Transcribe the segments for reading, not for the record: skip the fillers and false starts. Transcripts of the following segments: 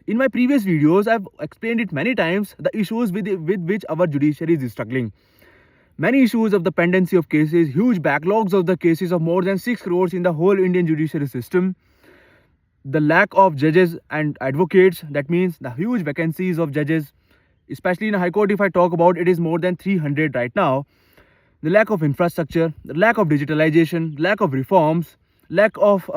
In my previous videos, I've explained it many times, the issues with which our judiciary is struggling. Many issues of the pendency of cases, huge backlogs of the cases of more than 6 crores in the whole Indian judiciary system, the lack of judges and advocates, that means the huge vacancies of judges, especially in High Court. If I talk about, it is more than 300 right now. The lack of infrastructure, the lack of digitalization, lack of reforms, lack of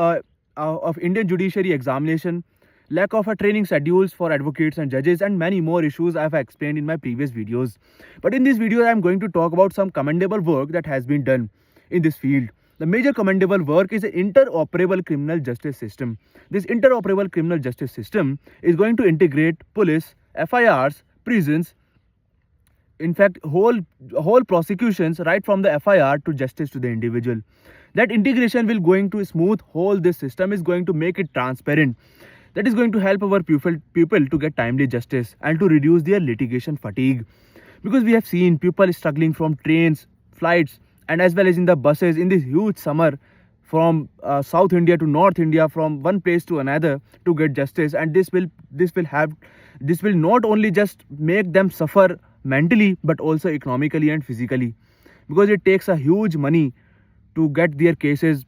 Indian judiciary examination, lack of training schedules for advocates and judges, and many more issues I have explained in my previous videos. But in this video, I am going to talk about some commendable work that has been done in this field. The major commendable work is an interoperable criminal justice system. This interoperable criminal justice system is going to integrate police, FIRs, prisons, in fact whole prosecutions, right from the FIR to justice to the individual. That integration will going to smooth whole this system, is going to make it transparent. That is going to help our people to get timely justice and to reduce their litigation fatigue, because we have seen people struggling from trains, flights, and as well as in the buses in this huge summer from South India to North India, from one place to another to get justice. And this will not only just make them suffer mentally but also economically and physically, because it takes a huge money to get their cases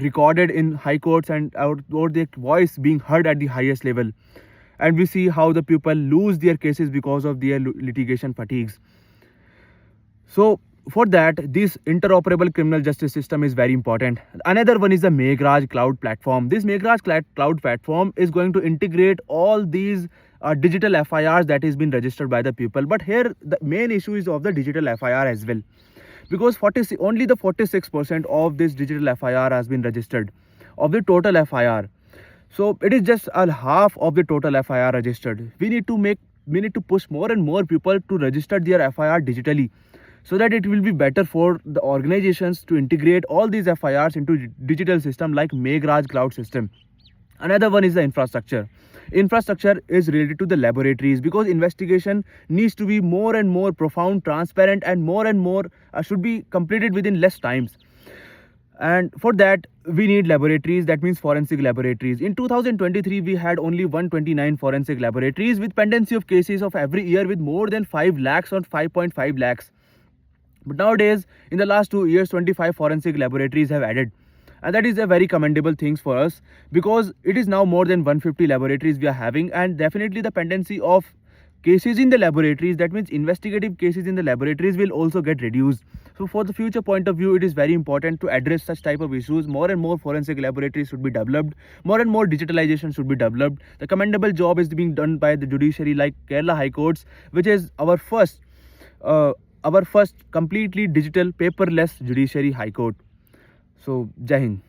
recorded in high courts and or their voice being heard at the highest level. And we see how the people lose their cases because of their litigation fatigues. So for that, this interoperable criminal justice system is very important. Another one is the Meghraj Cloud platform. This Meghraj Cloud platform is going to integrate all these digital FIRs that has been registered by the people. But here the main issue is of the digital FIR as well, because only the 46% of this digital FIR has been registered of the total FIR. So it is just a half of the total FIR registered. We need to push more and more people to register their FIR digitally, so that it will be better for the organizations to integrate all these FIRs into digital system like Meghraj Cloud system. Another one is the infrastructure. Infrastructure is related to the laboratories, because investigation needs to be more and more profound, transparent, and more should be completed within less times. And for that, we need laboratories, that means forensic laboratories. In 2023, we had only 129 forensic laboratories with pendency of cases of every year with more than 5 lakhs or 5.5 lakhs. But nowadays, in the last 2 years, 25 forensic laboratories have added. And that is a very commendable thing for us, because it is now more than 150 laboratories we are having. And definitely the pendency of cases in the laboratories, that means investigative cases in the laboratories, will also get reduced. So for the future point of view, it is very important to address such type of issues. More and more forensic laboratories should be developed. More and more digitalization should be developed. The commendable job is being done by the judiciary like Kerala High Courts, which is our first completely digital paperless judiciary high court. So Jai Hind.